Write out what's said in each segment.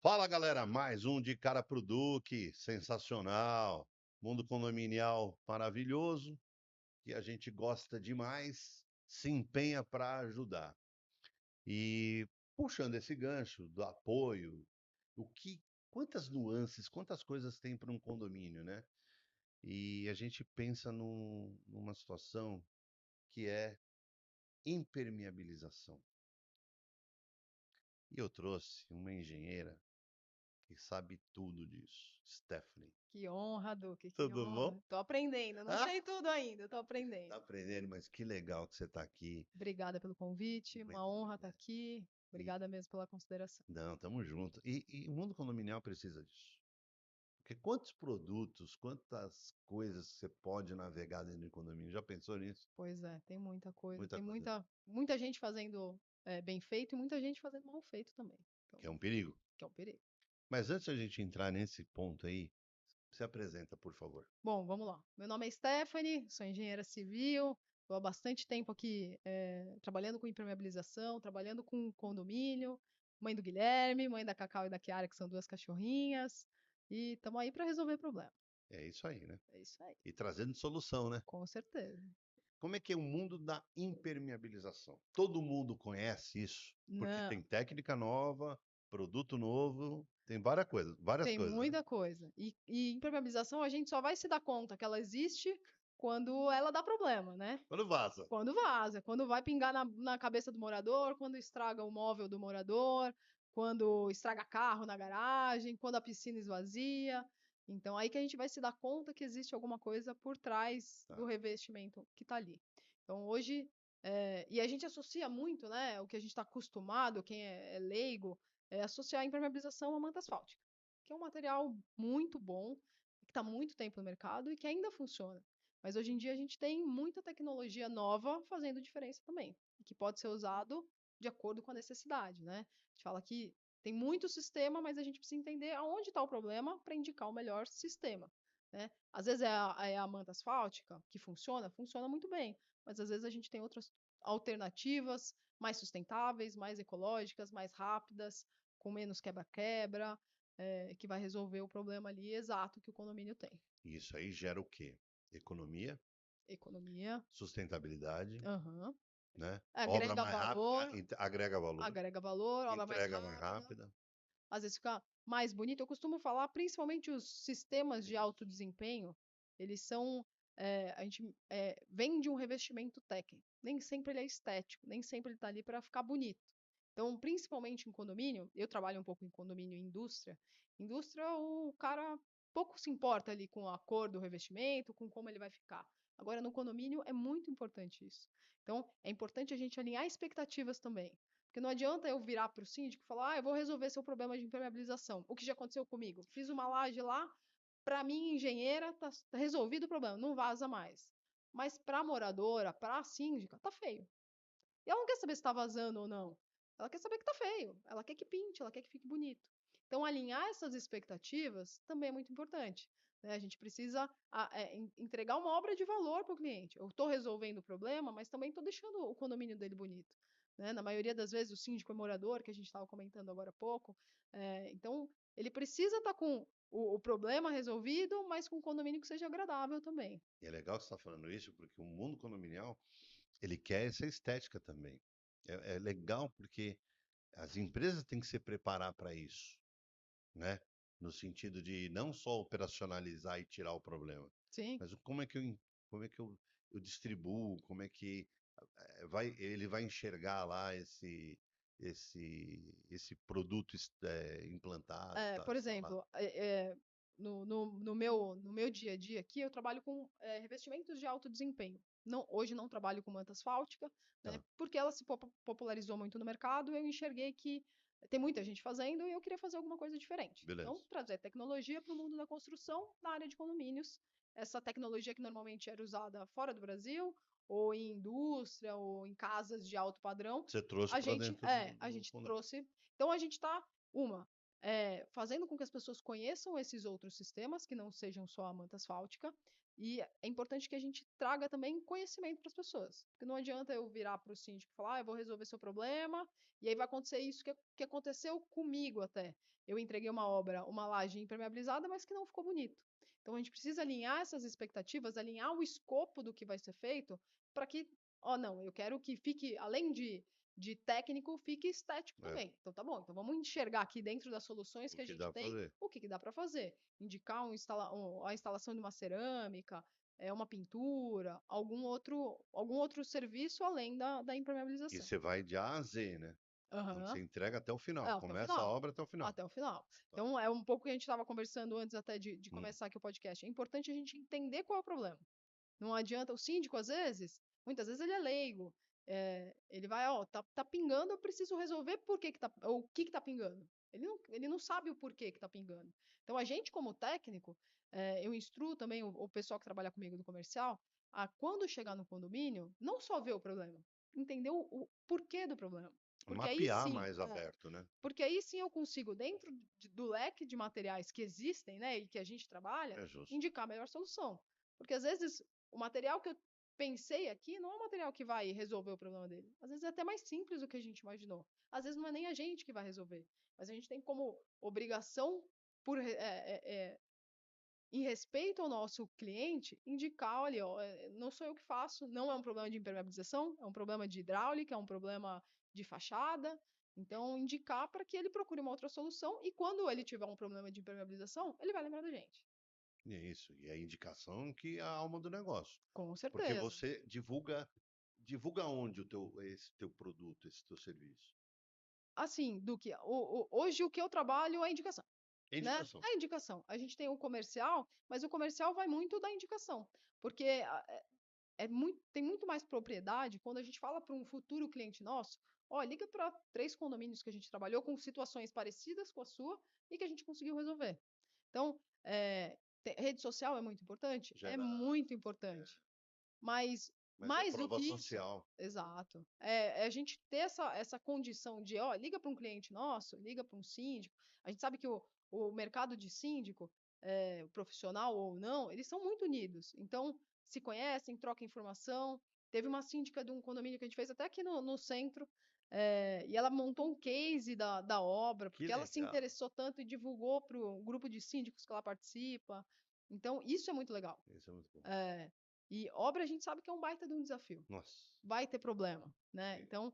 Fala galera, mais um de cara pro Duque, sensacional. Mundo condominial maravilhoso, que a gente gosta demais, se empenha para ajudar. E puxando esse gancho do apoio, o que, quantas nuances, quantas coisas tem para um condomínio, né? E a gente pensa numa situação que é impermeabilização. E eu trouxe uma engenheira que sabe tudo disso, Stephanie. Que honra, Duque, que Tudo bom? honra. Tô aprendendo, não sei tudo ainda, tô Tá aprendendo. aprendendo, mas que legal que você tá aqui. Obrigada pelo convite, Muito uma honra estar obrigado. aqui. E, Obrigada mesmo pela consideração. não, tamo junto. E o mundo condominial precisa disso. Porque quantos produtos, quantas coisas você pode navegar dentro de condomínio? Já pensou nisso? Pois é, tem muita coisa, Muita tem coisa. muita gente fazendo bem feito e muita gente fazendo mal feito também. Então, Que é um perigo. que é um perigo. Mas antes da gente entrar nesse ponto aí, se apresenta, por favor. Bom, vamos lá. Meu nome é Stephanie, sou engenheira civil, estou há bastante tempo aqui trabalhando com impermeabilização, trabalhando com condomínio, mãe do Guilherme, mãe da Cacau e da Kiara, que são duas cachorrinhas, e estamos aí para resolver problema. É isso aí, né? É isso aí, E trazendo solução, né? com certeza. Como é que é o mundo da impermeabilização? Todo mundo conhece isso, porque Não, tem técnica nova, produto novo, tem várias tem coisas, né? muita coisa. E impermeabilização a gente só vai se dar conta que ela existe quando ela dá problema, né? Quando vaza. Quando vaza, quando vai pingar na cabeça do morador, quando estraga o móvel do morador, quando estraga carro na garagem, quando a piscina esvazia. Então, aí que a gente vai se dar conta que existe alguma coisa por trás Tá. do revestimento que está ali. Então, hoje, e a gente associa muito, né, o que a gente está acostumado, quem é leigo, é associar a impermeabilização à manta asfáltica, que é um material muito bom, que está há muito tempo no mercado e que ainda funciona. Mas hoje em dia a gente tem muita tecnologia nova fazendo diferença também, e que pode ser usado de acordo com a necessidade, né? A gente fala que tem muito sistema, mas a gente precisa entender aonde está o problema para indicar o melhor sistema, né? Às vezes é a manta asfáltica que funciona, funciona muito bem, mas às vezes a gente tem outras alternativas mais sustentáveis, mais ecológicas, mais rápidas, com menos quebra-quebra, que vai resolver o problema ali exato que o condomínio tem. E isso aí gera o quê? Economia, Economia, sustentabilidade, aham. né? Obra Agrega mais rápida, valor, agrega valor, obra mais entrega mais rápida, rápida. às vezes fica mais bonito. Eu costumo falar, principalmente os sistemas de alto Isso. desempenho, eles são. A gente vem de um revestimento técnico. Nem sempre ele é estético, nem sempre ele está ali para ficar bonito. Então, principalmente em condomínio, eu trabalho um pouco em condomínio e indústria. Indústria, o cara pouco se importa ali com a cor do revestimento, com como ele vai ficar. Agora, no condomínio, é muito importante isso. Então, é importante a gente alinhar expectativas também. Porque não adianta eu virar para o síndico e falar, eu vou resolver seu problema de impermeabilização. O que já aconteceu comigo? Fiz uma laje lá, para mim, engenheira, tá resolvido o problema, não vaza mais. Mas para a moradora, para a síndica, tá feio. E ela não quer saber se está vazando ou não. Ela quer saber que tá feio. Ela quer que pinte, ela quer que fique bonito. Então, alinhar essas expectativas também é muito importante, né? A gente precisa entregar uma obra de valor para o cliente. Eu estou resolvendo o problema, mas também estou deixando o condomínio dele bonito, né? Na maioria das vezes, o síndico é morador, que a gente estava comentando agora há pouco. Então, ele precisa estar com o problema resolvido, mas com um condomínio que seja agradável também. E é legal que você está falando isso, porque o mundo condominial, ele quer essa estética também. É legal porque as empresas têm que se preparar para isso, né? No sentido de não só operacionalizar e tirar o problema, Sim. mas como é que eu distribuo, como é que ele vai enxergar lá esse produto implantado, tá, Por instalado. exemplo, no meu dia a dia aqui, eu trabalho com revestimentos de alto desempenho. Não, hoje não trabalho com manta asfáltica, né, Tá, porque ela se popularizou muito no mercado. Eu enxerguei que tem muita gente fazendo e eu queria fazer alguma coisa diferente. beleza. Então, trazer tecnologia para o mundo da construção na área de condomínios. Essa tecnologia que normalmente era usada fora do Brasil, ou em indústria, ou em casas de alto padrão, Você trouxe a para gente, dentro a do gente condomínio. trouxe. Então, a gente está, fazendo com que as pessoas conheçam esses outros sistemas, que não sejam só a manta asfáltica, E é importante que a gente traga também conhecimento para as pessoas. Porque não adianta eu virar para o síndico e falar, eu vou resolver seu problema, e aí vai acontecer isso que aconteceu comigo até. Eu entreguei uma obra, uma laje impermeabilizada, mas que não ficou bonito. Então a gente precisa alinhar essas expectativas, alinhar o escopo do que vai ser feito, para que, não, eu quero que fique, além de técnico, fique estético É, também. Então tá bom, então vamos enxergar aqui dentro das soluções o que a que gente dá pra tem, fazer. o que dá para fazer. Indicar a instalação de uma cerâmica, uma pintura, algum outro serviço além da E impermeabilização. você vai de A a Z, né? Então você Aham. entrega até o final. Até o Começa a final. obra até o final. Até o final. Tá. Então, é um pouco que a gente estava conversando antes até de Hum. começar aqui o podcast. É importante a gente entender qual é o problema. Não adianta, o síndico, às vezes, muitas vezes ele é leigo. Ele vai, tá pingando, eu preciso resolver por que que tá, ou o que que tá pingando. Ele não sabe o porquê que tá pingando. Então, a gente, como técnico, eu instruo também o pessoal que trabalha comigo do comercial, a quando chegar no condomínio, não só ver o problema, entender o porquê do problema. Porque aí Mapear sim, mais aberto, né? porque aí sim eu consigo, dentro do leque de materiais que existem, né, e que a gente trabalha, É justo. indicar a melhor solução. Porque às vezes o material que eu pensei aqui não é o material que vai resolver o problema dele. Às vezes é até mais simples do que a gente imaginou. Às vezes não é nem a gente que vai resolver. Mas a gente tem como obrigação, em respeito ao nosso cliente, indicar, olha, ó, não sou eu que faço, não é um problema de impermeabilização, é um problema de hidráulica, é um problema de fachada. Então, indicar para que ele procure uma outra solução e quando ele tiver um problema de impermeabilização, ele vai lembrar da gente. E é isso. E a indicação que é a alma do negócio. Com Porque certeza. você divulga onde esse teu produto, esse teu serviço? Assim, hoje o que eu trabalho é indicação, É né? indicação. É indicação. A gente tem o comercial, mas o comercial vai muito da indicação, porque tem muito mais propriedade quando a gente fala para um futuro cliente nosso, liga para 3 condomínios que a gente trabalhou com situações parecidas com a sua e que a gente conseguiu resolver. Então, rede social é muito importante? É Gera, muito é, importante. Mas mas é mais do prova que isso, social. exato, é a gente ter essa condição de, liga para um cliente nosso, liga para um síndico. A gente sabe que o mercado de síndico, o profissional ou não, eles são muito unidos. Então, se conhecem, trocam informação. Teve uma síndica de um condomínio que a gente fez até aqui no centro, e ela montou um case da obra, Que porque ela se legal. interessou tanto e divulgou para o grupo de síndicos que ela participa. Então, isso é muito legal. Isso é muito bom. E obra a gente sabe que é um baita de um desafio. Nossa. Vai ter problema, né? Sim. Então,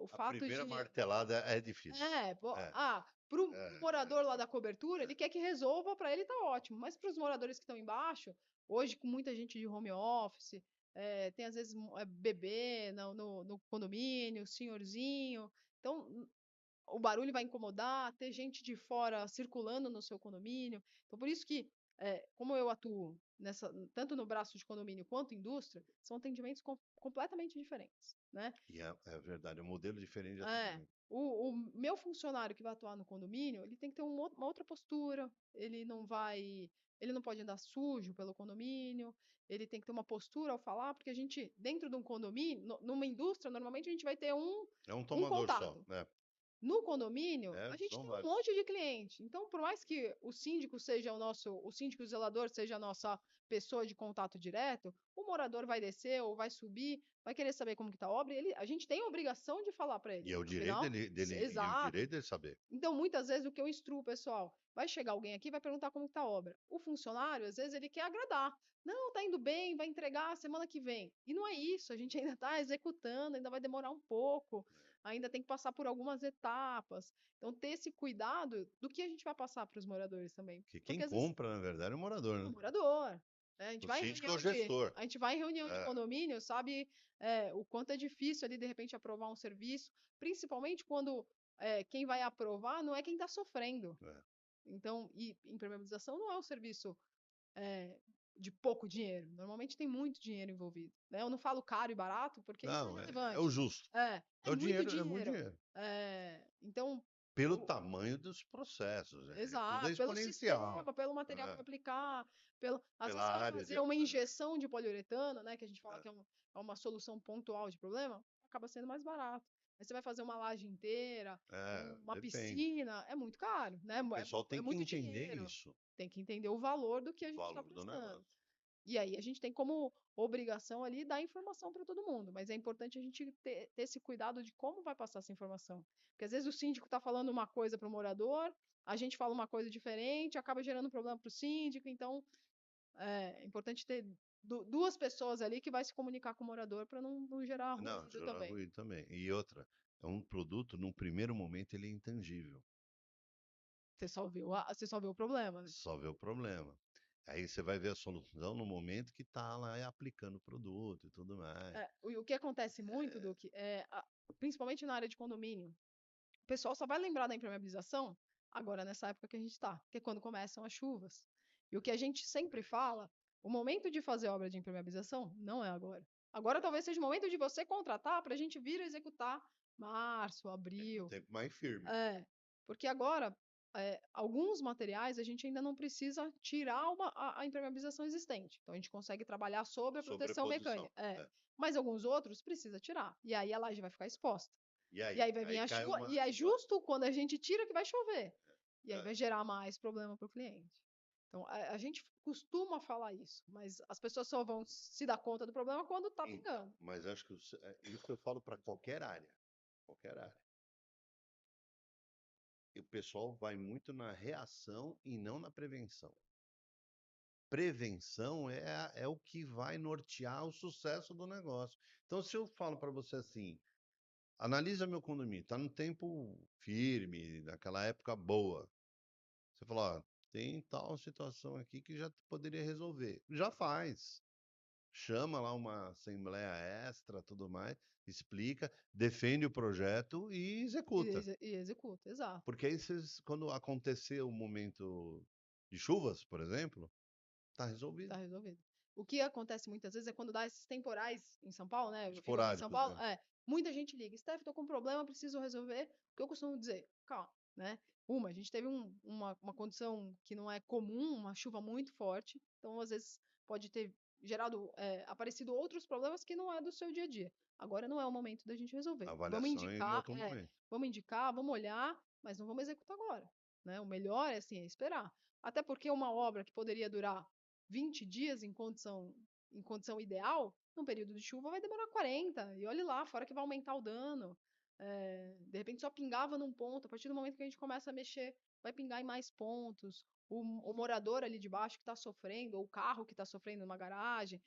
o A fato primeira de. martelada é difícil. Pô, É, pro é, morador lá da cobertura, ele quer que resolva, para ele tá ótimo. Mas para os moradores que estão embaixo, hoje com muita gente de home office, tem às vezes bebê no condomínio, senhorzinho. Então, o barulho vai incomodar, ter gente de fora circulando no seu condomínio. Então, por isso que, como eu atuo tanto no braço de condomínio quanto indústria, são atendimentos completamente diferentes, né? e é verdade, é um modelo diferente de É, atendimento. o meu funcionário que vai atuar no condomínio, ele tem que ter uma outra postura, ele não pode andar sujo pelo condomínio, ele tem que ter uma postura ao falar, porque a gente, dentro de um condomínio, numa indústria, normalmente a gente vai ter É um um tomador só, contato. né? No condomínio, a gente São tem um vários. monte de cliente. Então, por mais que o síndico zelador seja a nossa pessoa de contato direto, o morador vai descer ou vai subir, vai querer saber como que tá a obra, e a gente tem a obrigação de falar para E ele. é o direito Afinal, e o exato. direito dele saber. Então, muitas vezes, o que eu instruo o pessoal, vai chegar alguém aqui e vai perguntar como está a obra. O funcionário, às vezes, ele quer agradar. Não, tá indo bem, vai entregar semana que vem. E não é isso, a gente ainda está executando, ainda vai demorar um pouco, ainda tem que passar por algumas etapas. Então, ter esse cuidado do que a gente vai passar para os moradores também. Que quem Porque às vezes compra, na verdade, é o morador, é o né? morador. Né? O síndico é o gestor. A gente vai em reunião de É, condomínio, sabe o quanto é difícil ali, de repente, aprovar um serviço, principalmente quando quem vai aprovar não é quem está sofrendo. é. Então, e impermeabilização não é um serviço é, de pouco dinheiro. Normalmente tem muito dinheiro envolvido. Né? Eu não falo caro e barato, porque isso é Não, é o irrelevante. justo. É muito É muito dinheiro. dinheiro. Então, Pelo tamanho dos processos, tudo é exato, pelo exponencial. sistema, pelo material que É, vai aplicar, às vezes pela você vai área de fazer uma aplicação. injeção de poliuretano, né, que a gente fala É. que é uma solução pontual de problema, acaba sendo mais barato. Aí você vai fazer uma laje inteira, uma Depende. piscina, é muito caro, né? O pessoal tem É que muito entender dinheiro. isso, Tem que entender o valor do que o a gente está valor do prestando. negócio. E aí a gente tem como obrigação ali dar informação para todo mundo, mas é importante a gente ter esse cuidado de como vai passar essa informação. Porque às vezes o síndico está falando uma coisa para o morador, a gente fala uma coisa diferente, acaba gerando problema para o síndico, então é importante ter duas pessoas ali que vai se comunicar com o morador para não gerar Não, ruído gerar também. ruído também. E outra, é um produto, num primeiro momento, ele é intangível. Você só vê o problema, né? Só vê o problema. Aí você vai ver a solução no momento que tá lá aplicando o produto e tudo mais. O que acontece muito, Duque, principalmente na área de condomínio, o pessoal só vai lembrar da impermeabilização agora nessa época que a gente está, que é quando começam as chuvas. E o que a gente sempre fala, o momento de fazer obra de impermeabilização não é agora. Agora talvez seja o momento de você contratar para a gente vir executar março, Um abril. tempo mais firme. É, porque agora alguns materiais a gente ainda não precisa tirar a impermeabilização existente. Então a gente consegue trabalhar sobre a proteção Sobreposição. mecânica. É. Mas alguns outros precisa tirar. E aí a laje vai ficar exposta. E E aí? aí vai vir Aí a cai chuva, uma e é chuva. justo quando a gente tira que vai chover. E aí É. vai gerar mais problema para o cliente. Então, a gente costuma falar isso, mas as pessoas só vão se dar conta do problema quando está Então, pingando. mas acho que isso eu falo para qualquer área. Qualquer área. E o pessoal vai muito na reação e não na prevenção. Prevenção é o que vai nortear o sucesso do negócio. Então, se eu falo para você assim, analisa meu condomínio, está no tempo firme, naquela época boa. Você fala, ó, tem tal situação aqui que já poderia resolver. Já faz. Chama lá uma assembleia extra, tudo mais, explica, defende o projeto e executa. E executa, exato. Porque aí, quando acontecer o momento de chuvas, por exemplo, tá resolvido. Tá resolvido. O que acontece muitas vezes é quando dá esses temporais em São Paulo, né? Eu fico aqui em São Esporádicos, Paulo, né? muita gente liga, Steph, tô com um problema, preciso resolver. O que eu costumo dizer, calma, né? A gente teve uma condição que não é comum, uma chuva muito forte, então às vezes pode ter gerado, aparecido outros problemas que não é do seu dia a dia. Agora não é o momento da gente resolver. Avaliação em outro momento. Vamos indicar, vamos olhar, mas não vamos executar agora, né? O melhor é assim, é esperar. Até porque uma obra que poderia durar 20 dias em condição ideal, num período de chuva vai demorar 40. E olhe lá, fora que vai aumentar o dano. De repente só pingava num ponto. A partir do momento que a gente começa a mexer, vai pingar em mais pontos. O morador ali de baixo que está sofrendo, ou o carro que está sofrendo numa garagem,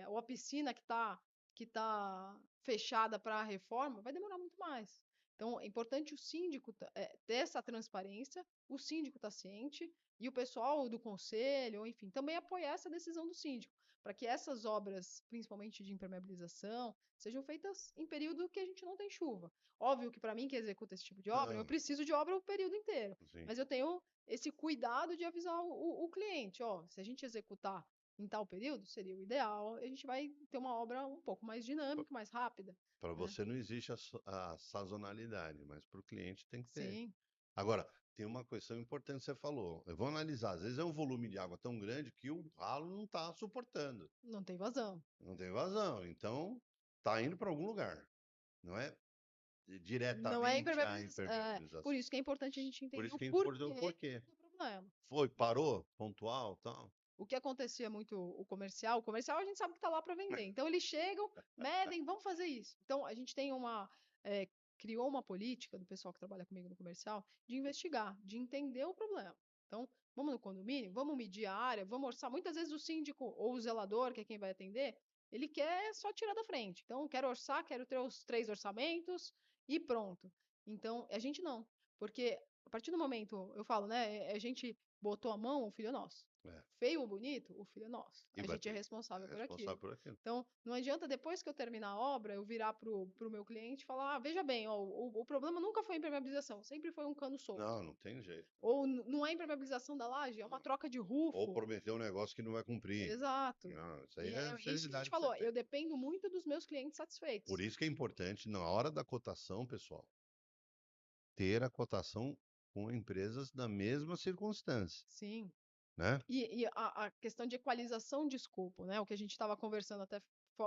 ou a piscina que tá fechada para a reforma, vai demorar muito mais. Então, é importante o síndico ter essa transparência, o síndico estar ciente e o pessoal do conselho, ou enfim, também apoiar essa decisão do síndico, para que essas obras, principalmente de impermeabilização, sejam feitas em período que a gente não tem chuva. Óbvio que para mim que executa esse tipo de obra, eu Não, preciso de obra o período inteiro, assim, mas eu tenho esse cuidado de avisar o cliente, ó, se a gente executar em tal período, seria o ideal, a gente vai ter uma obra um pouco mais dinâmica, mais rápida, para né? você não existe a sazonalidade, mas para o cliente tem que ter. Sim, Agora, tem uma questão importante que você falou. Eu vou analisar. Às vezes é um volume de água tão grande que o ralo não está suportando. não tem vazão. Não tem vazão. Então, está indo para algum lugar. Não é Não é diretamente a impermeabilização. Por impermeabilização. isso que é importante a gente Por entender isso o que é importante o porquê porquê. do problema. Foi, parou, pontual, tal. O que acontecia muito o comercial a gente sabe que está lá para vender. Então eles chegam, medem, vamos fazer isso. Então a gente tem criou uma política do pessoal que trabalha comigo no comercial de investigar, de entender o problema. Então vamos no condomínio, vamos medir a área, vamos orçar. Muitas vezes o síndico ou o zelador, que é quem vai atender, ele quer só tirar da frente. Então quero orçar, quero ter os 3 orçamentos e pronto. Então a gente não, porque a partir do momento, eu falo, né, a gente botou a mão, o filho é nosso. É. Feio ou bonito, o filho é nosso. E A vai gente é ter responsável por responsável aquilo. por aquilo. Então, não adianta depois que eu terminar a obra, eu virar pro meu cliente e falar: veja bem, ó, o problema nunca foi impermeabilização, sempre foi um cano solto. Não, não tem jeito. Ou não é impermeabilização da laje, é uma troca de Ou rufo. prometer um negócio que não vai cumprir. Exato. Não, isso aí E é a é isso que a gente seriedade que você falou. tem. Eu dependo muito dos meus clientes Por satisfeitos. isso que é importante, na hora da cotação, pessoal, ter a cotação com empresas da mesma circunstância, Sim. né? E a questão de equalização de escopo, né? O que a gente estava conversando até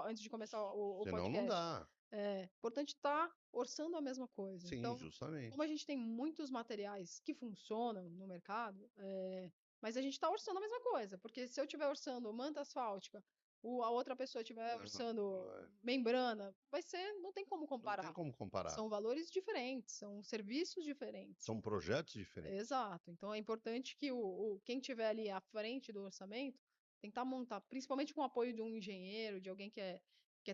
antes de começar o Senão não podcast. dá. É importante estar orçando a mesma coisa. Sim, Então, como a justamente. gente tem muitos materiais que funcionam no mercado, Mas a gente está orçando a mesma coisa, porque se eu estiver orçando manta asfáltica, a outra pessoa estiver Não, orçando membrana, não tem como não tem comparar. como comparar. São valores diferentes, são serviços diferentes. São projetos diferentes. Exato. Então é importante que quem estiver ali à frente do orçamento tentar montar, principalmente com o apoio de um engenheiro, de alguém que é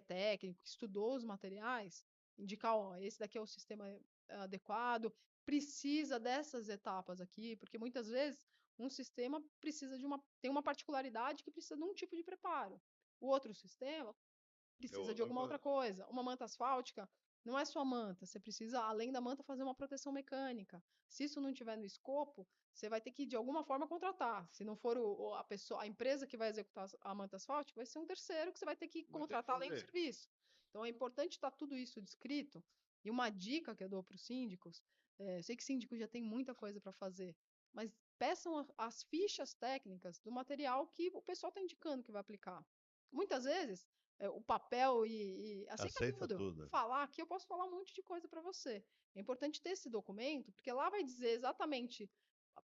técnico, que estudou os materiais, indicar, ó, esse daqui é o sistema adequado, precisa dessas etapas aqui, porque muitas vezes um sistema tem uma particularidade que precisa de um tipo de preparo. O outro sistema precisa de outra alguma outra coisa. coisa. Uma manta asfáltica não é só manta, você precisa, além da manta, fazer uma proteção mecânica. Se isso não tiver no escopo, você vai ter que, de alguma forma, contratar. Se não for a pessoa, a empresa que vai executar a manta asfáltica, vai ser um terceiro que você vai ter que Vai ter que contratar além do fazer. serviço. Então, é importante estar tudo isso descrito. E uma dica que eu dou para os síndicos, eu sei que síndico já tem muita coisa para fazer, mas peçam as fichas técnicas do material que o pessoal está indicando que vai aplicar. Muitas vezes, o papel aceita Aceita tudo. tudo. Falar aqui, eu posso falar um monte de coisa para você. É importante ter esse documento, porque lá vai dizer exatamente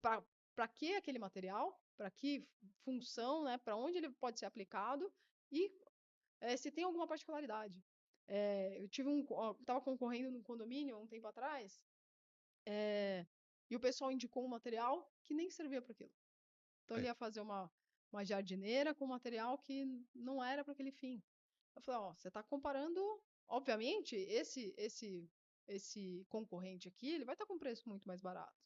para que aquele material, para que função, né, para onde ele pode ser aplicado e se tem alguma particularidade. Eu estava concorrendo num condomínio um tempo atrás, e o pessoal indicou um material que nem servia para aquilo. Então ele É, ia fazer uma jardineira com material que não era para aquele fim. Eu falei, ó, você está comparando, obviamente, esse concorrente aqui, ele vai estar com preço muito mais barato.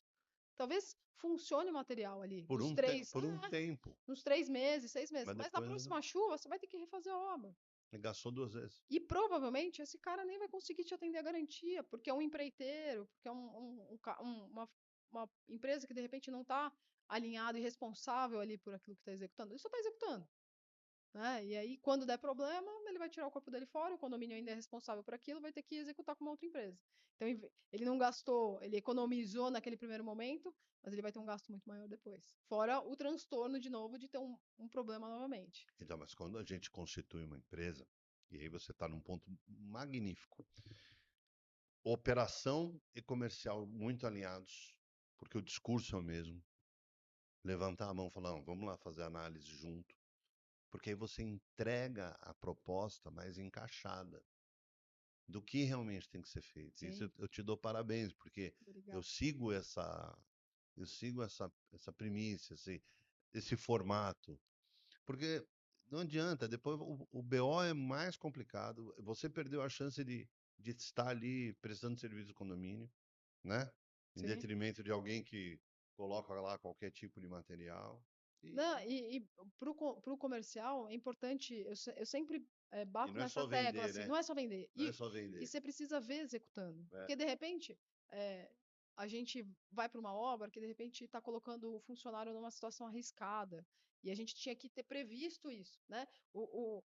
Talvez funcione o material ali, por um tempo. nos 3 meses, 6 meses, Mas mas na depois próxima chuva você vai ter que refazer a obra. ele gastou 2 vezes. E provavelmente esse cara nem vai conseguir te atender a garantia, porque é um empreiteiro, porque é uma empresa que de repente não está alinhado e responsável ali por aquilo que está executando. Ele só está executando. Né? E aí, quando der problema, ele vai tirar o corpo dele fora, o condomínio ainda é responsável por aquilo, vai ter que executar com uma outra empresa. Então, ele não gastou, ele economizou naquele primeiro momento, mas ele vai ter um gasto muito maior depois. Fora o transtorno, de novo, de ter um problema novamente. Então, mas quando a gente constitui uma empresa, e aí você está num ponto magnífico, operação e comercial muito alinhados, porque o discurso é o mesmo. Levantar a mão e falar, não, vamos lá fazer análise junto, porque aí você entrega a proposta mais encaixada do que realmente tem que ser feito. Isso Sim, eu te dou parabéns, porque eu obrigada. sigo essa, eu sigo essa premissa, esse formato, porque não adianta, depois o BO é mais complicado, você perdeu a chance de estar ali prestando serviço do condomínio, né? Em Sim. detrimento de alguém que coloca lá qualquer tipo de material. Não, E, e para o comercial é importante, eu sempre e bato não é nessa só tecla, vender, assim, né? não é só vender. Não é E, só e vender. você precisa ver executando. É. Porque, de repente, a gente vai para uma obra que, de repente, está colocando o funcionário numa situação arriscada. E a gente tinha que ter previsto isso, né? O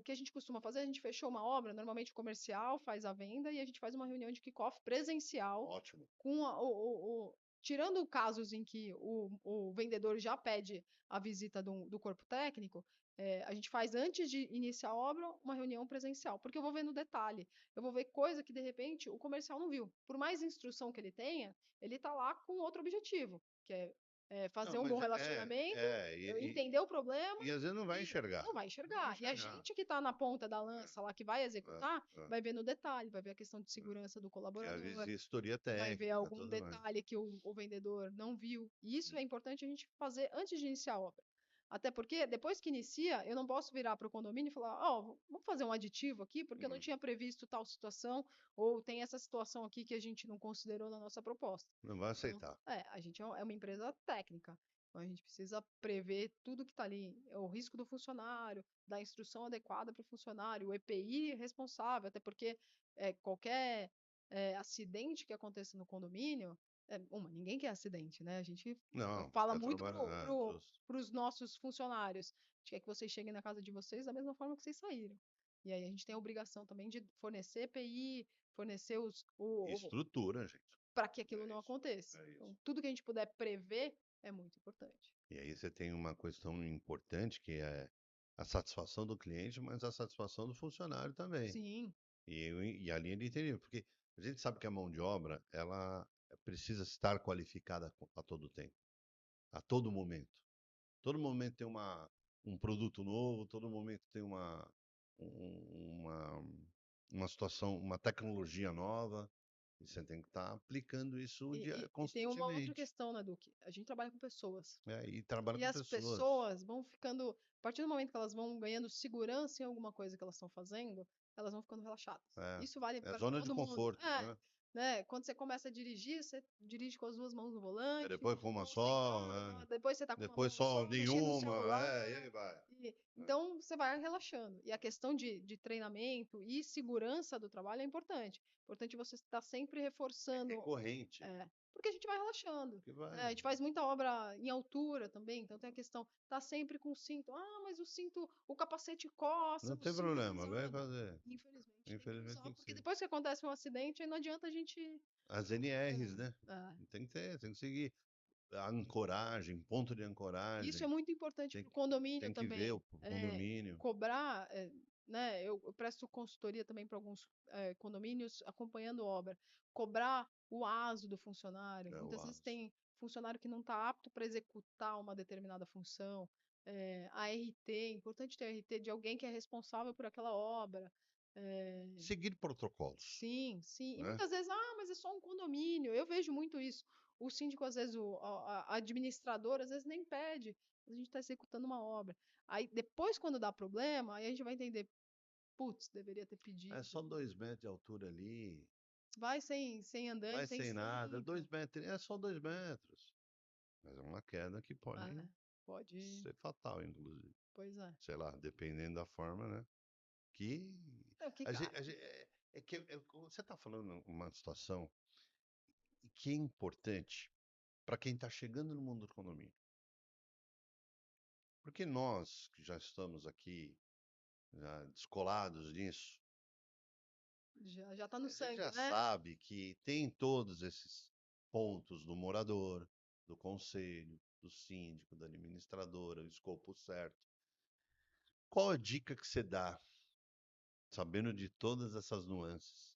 que a gente costuma fazer, a gente fechou uma obra, normalmente o comercial faz a venda e a gente faz uma reunião de kickoff presencial Ótimo. com tirando casos em que o vendedor já pede a visita do corpo técnico, a gente faz antes de iniciar a obra uma reunião presencial, porque eu vou ver no detalhe, eu vou ver coisa que de repente o comercial não viu. Por mais instrução que ele tenha, ele está lá com outro objetivo, que é Não, fazer um bom mas relacionamento, entender o problema e às vezes não vai e enxergar. não vai Não vai enxergar. E a enxergar. gente que está na ponta da É, lança lá, que vai executar, é. vai ver no detalhe, vai ver a questão de É. segurança do Que a colaborador, vistoria vai ver técnica, algum tudo mais. detalhe que o vendedor não viu. E isso é importante a gente fazer antes de iniciar a obra. Até porque, depois que inicia, eu não posso virar para o condomínio e falar: ó, vamos fazer um aditivo aqui, porque eu não Hum, tinha previsto tal situação, ou tem essa situação aqui que a gente não considerou na nossa proposta. Não vai Então, aceitar. a gente é uma empresa técnica. Então, a gente precisa prever tudo que está ali, o risco do funcionário, dar instrução adequada para o funcionário, o EPI responsável, até porque qualquer acidente que aconteça no condomínio, ninguém quer acidente, né? A gente Não, fala fica muito trabalhando. Justo. para os nossos funcionários. A gente quer que vocês cheguem na casa de vocês da mesma forma que vocês saíram. E aí a gente tem a obrigação também de fornecer EPI, fornecer Estrutura, gente. para que aquilo É não isso. aconteça. É isso. Então, tudo que a gente puder prever é muito importante. E aí você tem uma questão importante que é a satisfação do cliente, mas a satisfação do funcionário também. Sim, E a linha de entendimento, porque a gente sabe que a mão de obra, ela precisa estar qualificada a todo tempo. a todo momento. Todo momento tem um produto novo, todo momento tem uma, uma situação, uma tecnologia nova, e você tem que estar aplicando isso E tem uma outra constantemente. questão, né, Duque? A gente trabalha com pessoas. Né? E trabalha E com as pessoas. pessoas vão ficando, a partir do momento que elas vão ganhando segurança em alguma coisa que elas estão fazendo, elas vão ficando relaxadas. É, Isso vale é para zona de todo mundo. conforto, né? Né? Quando você começa a dirigir, você dirige com as duas mãos no É volante, depois com uma ou sentado, só, né? depois você tá com uma Depois mão só só, mexendo no nenhuma, e celular. aí vai. Então você vai relaxando. E a questão de treinamento e segurança do trabalho é importante. Importante você estar sempre É reforçando, recorrente. porque a gente vai relaxando. Que Né? vai. A gente faz muita obra em altura também, então tem a questão, tá sempre com o cinto. Ah, mas o cinto, o capacete coça, Não o tem cinto é problema, vai pesado. fazer. Infelizmente tem que Infelizmente usar, tem que porque ser. depois que acontece um acidente, aí não adianta a gente. As NRs, né? É. Tem que ter, tem que seguir. A ancoragem, ponto de Isso é ancoragem. muito importante Tem, para o condomínio tem que ver também. o condomínio. Cobrar, né? Eu presto consultoria também para alguns condomínios acompanhando obra. Cobrar o ASO do funcionário. É o Muitas vezes aço. tem funcionário que não está apto para executar uma determinada função. A RT, é importante ter a RT de alguém que é responsável por aquela obra. É, Seguir protocolos, sim, sim. E né? muitas vezes, mas é só um condomínio. Eu vejo muito isso. O síndico, às vezes, a administrador, às vezes nem pede. A gente está executando uma obra. Aí, depois, quando dá problema, aí a gente vai entender, putz, deveria ter É pedido. só 2 metros de altura ali. Vai sem Vai andante, sem sem nada. cinto. 2 metros, é só 2 metros. Mas é uma queda que pode Pode. ser fatal, inclusive. Pois é. Sei lá, dependendo da forma, né? Que É o que, a gente, cara? você está falando uma situação que é importante para quem está chegando no mundo do condomínio. Porque nós que já estamos aqui, já descolados nisso, Já tá no a gente sangue, já né? sabe que tem todos esses pontos do morador, do conselho, do síndico, da administradora, o escopo certo. Qual a dica que você dá, sabendo de todas essas nuances,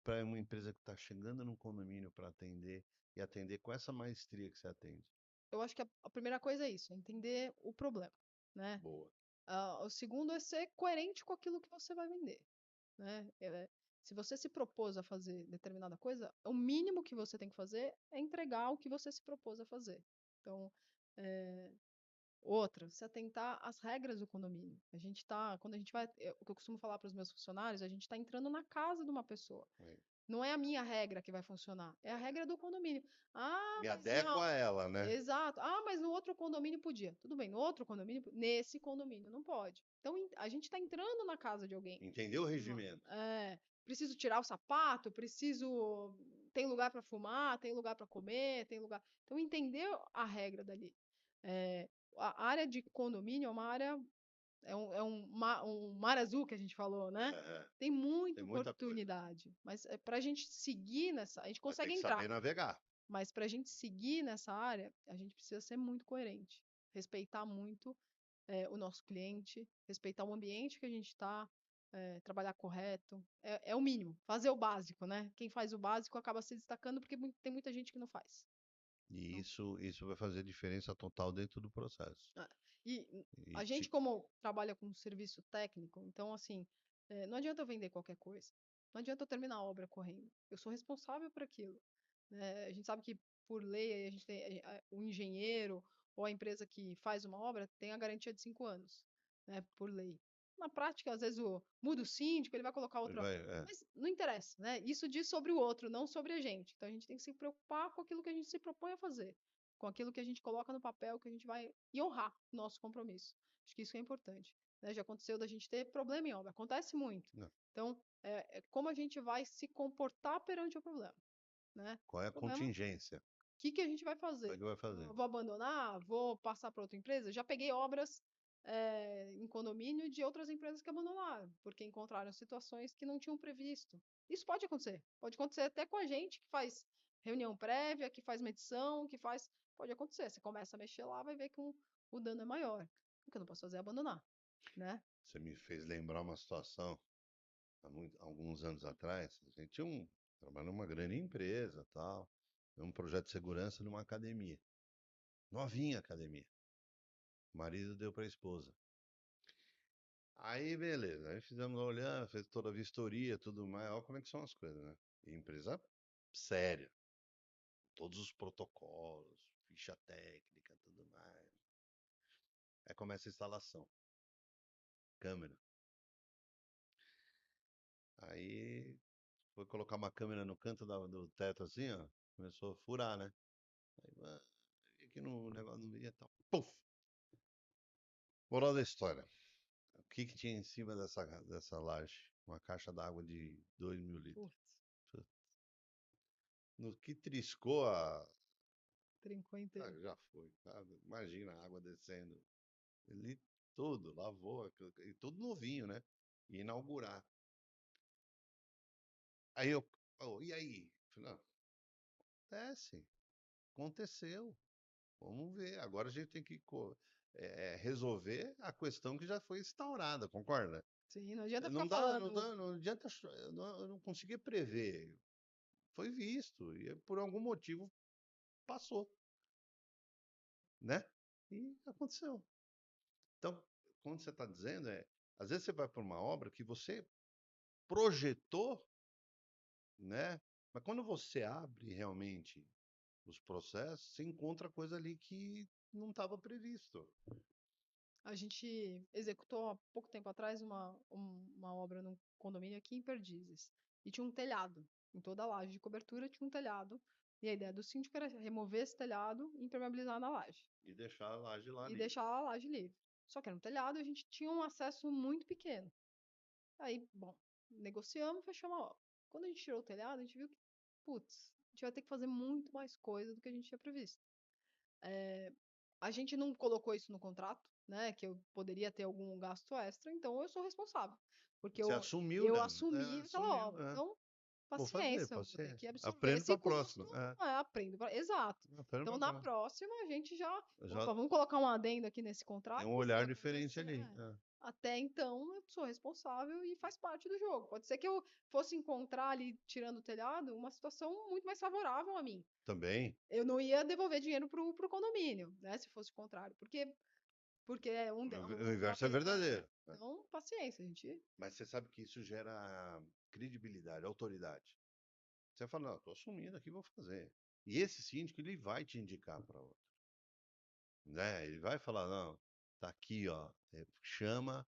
para uma empresa que está chegando num condomínio para atender e atender com essa maestria que você atende? Eu acho que a primeira coisa é isso, é entender o problema, né? Boa. O segundo é ser coerente com aquilo que você vai vender. Né? Se você se propôs a fazer determinada coisa, o mínimo que você tem que fazer é entregar o que você se propôs a fazer. Então, é, outra, se atentar às regras do condomínio. Quando a gente vai, o que eu costumo falar para os meus funcionários, a gente está entrando na casa de uma pessoa. É. Não é a minha regra que vai funcionar, é a regra do condomínio. Ah, Me mas adequo não. a ela, né? Exato. Ah, mas no outro condomínio podia. Tudo bem, no outro condomínio, nesse condomínio não pode. Então a gente está entrando na casa de alguém. Entendeu o regimento? Preciso tirar o sapato, preciso. Tem lugar para fumar, tem lugar para comer, tem lugar. Então, entender a regra dali. É, a área de condomínio é uma área. Um mar azul que a gente falou, né? É, Tem muita tem muita coisa. oportunidade. Mas para a gente seguir nessa. A gente Mas tem consegue que entrar. saber navegar. Mas para a gente seguir nessa área, a gente precisa ser muito coerente. Respeitar muito o nosso cliente, respeitar o ambiente que a gente está, trabalhar correto. É o mínimo, fazer o básico, né? Quem faz o básico acaba se destacando porque tem muita gente que não faz. E Então, isso vai fazer diferença total dentro do processo. ah, e E a gente, como trabalha com serviço técnico, então, assim, não adianta eu vender qualquer coisa. Não adianta eu terminar a obra correndo. Eu sou responsável por aquilo. Né? A gente sabe que, por lei, a gente tem, o engenheiro ou a empresa que faz uma obra tem a garantia de 5 anos, né, por lei. Na prática, às vezes, muda o síndico, ele vai colocar outra. vai, Mas não interessa, né? Isso diz sobre o outro, não sobre a gente. Então a gente tem que se preocupar com aquilo que a gente se propõe a fazer, com aquilo que a gente coloca no papel, que a gente vai e honrar o nosso compromisso. Acho que isso é importante. Né? Já aconteceu da gente ter problema em obra, acontece muito. não. Então, como a gente vai se comportar perante o problema, né? Qual é a O problema, o contingência? que a gente vai Como é fazer? que vai fazer? Vou abandonar? Vou passar para outra empresa? Já peguei obras em condomínio de outras empresas que abandonaram, porque encontraram situações que não tinham previsto. Isso pode acontecer. Pode acontecer até com a gente que faz reunião prévia, que faz medição, que faz. Pode acontecer. Você começa a mexer lá, vai ver que o dano é maior. O que eu não posso fazer é abandonar, né? Você me fez lembrar uma situação alguns anos atrás. A gente trabalhou numa grande empresa, tal, um projeto de segurança numa academia. Novinha a academia. O marido deu para a esposa. Aí, beleza. Aí fizemos olhando, fez toda a vistoria, tudo mais. Olha como é que são as coisas, né? Empresa séria. Todos os protocolos, ficha técnica, tudo mais. Aí começa a instalação. Câmera. Aí foi colocar uma câmera no canto do teto assim, ó. Começou a furar, né? Aí, vi que o negócio não ia e tal. Puf! Moral da história. O que que tinha em cima dessa laje? Uma caixa d'água de 2.000 litros. Putz, No que triscou a. trincou inteiro. Já foi. Imagina a água descendo. Ele tudo, lavou, e tudo novinho, né? Ia inaugurar. Aí eu. E aí? Falei, não, acontece. Aconteceu. Vamos ver. Agora a gente tem que resolver a questão que já foi instaurada, concorda? Sim, não adianta ficar Não dá, não falando. dá, não adianta. Eu não conseguia prever. Foi visto. E por algum motivo passou, né? E aconteceu. Então, quando você está dizendo, às vezes você vai para uma obra que você projetou, né? Mas quando você abre realmente os processos, você encontra coisa ali que não estava previsto. A gente executou há pouco tempo atrás uma obra num condomínio aqui em Perdizes. E tinha um telhado. Em toda a laje de cobertura tinha um telhado. E a ideia do síndico era remover esse telhado e impermeabilizar na laje. E deixar a laje lá E livre. deixar a laje livre. Só que era um telhado e a gente tinha um acesso muito pequeno. Aí, bom, negociamos, fechamos a obra. Quando a gente tirou o telhado, a gente viu que, putz, a gente vai ter que fazer muito mais coisa do que a gente tinha previsto. A gente não colocou isso no contrato, né? Que eu poderia ter algum gasto extra, então eu sou responsável. Porque Você eu, assumiu, eu né? assumi aquela Assumiu. obra. Então, Vou fazer, paciência, eu vou ter que paciência. absorver Aprendo esse para a próxima. custo. Aprendo. Exato. Aprendo Então, para a na próxima. próxima, a gente já. Já Opa, vamos colocar um adendo aqui nesse tem contrato, um que se olhar diferente acontecer. ali. Até então, eu sou responsável e faz parte do jogo. Pode ser que eu fosse encontrar ali, tirando o telhado, uma situação muito mais favorável a mim. Também. Eu não ia devolver dinheiro pro condomínio, né? Se fosse o contrário. Porque é O inverso é verdadeiro. então, paciência, gente. Mas você sabe que isso gera credibilidade, autoridade. Você fala, não, estou assumindo aqui, vou fazer. E esse síndico, ele vai te indicar para outro. Né? Ele vai falar, não, tá aqui, ó, chama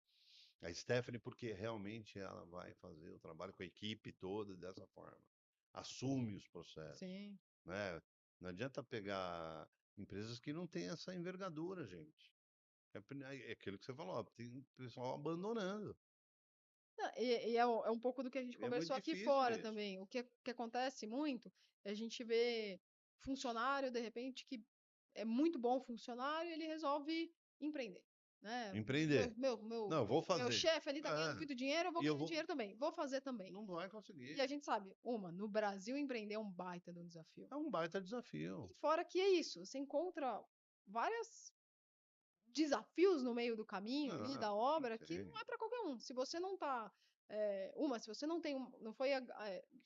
a Stephanie porque realmente ela vai fazer o trabalho com a equipe toda dessa forma. Assume os processos, Sim. né? Não adianta pegar empresas que não têm essa envergadura, gente. É aquilo que você falou, ó, tem pessoal abandonando. É um pouco do que a gente É muito conversou aqui difícil fora isso. também. O que acontece muito é a gente vê funcionário, de repente, que é muito bom funcionário e ele resolve empreender. Né? Empreender. Não, vou Meu fazer. chefe ali tá ganhando muito dinheiro, eu vou E eu ganhar vou. dinheiro também. Vou fazer também. Não vai E conseguir. a gente sabe, no Brasil empreender é um baita de um desafio. É um baita desafio. E fora que é isso, você encontra vários desafios no meio do caminho ali Não, da não obra que tem. não é para qualquer um. Se você não tá se você não tem não foi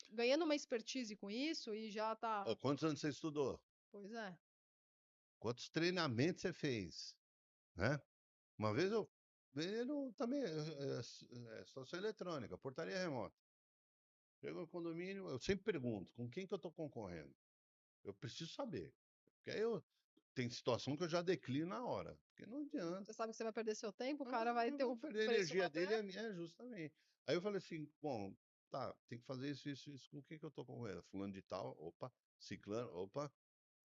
ganhando uma expertise com isso e já tá, Ó, quantos anos você estudou? pois é, Quantos treinamentos você fez? Né? Uma vez eu também, situação eletrônica, portaria remota. Chego no condomínio, eu sempre pergunto, com quem que eu estou concorrendo? Eu preciso saber. Porque aí tem situação que eu já declino na hora. Porque não adianta. você sabe que você vai perder seu tempo, o cara vai Eu ter vou o perder a preço energia mais dele, perto. justamente. Aí eu falei assim, bom, tá, tem que fazer isso, isso, isso. Com quem que eu tô concorrendo? Fulano de tal, opa, ciclano, opa.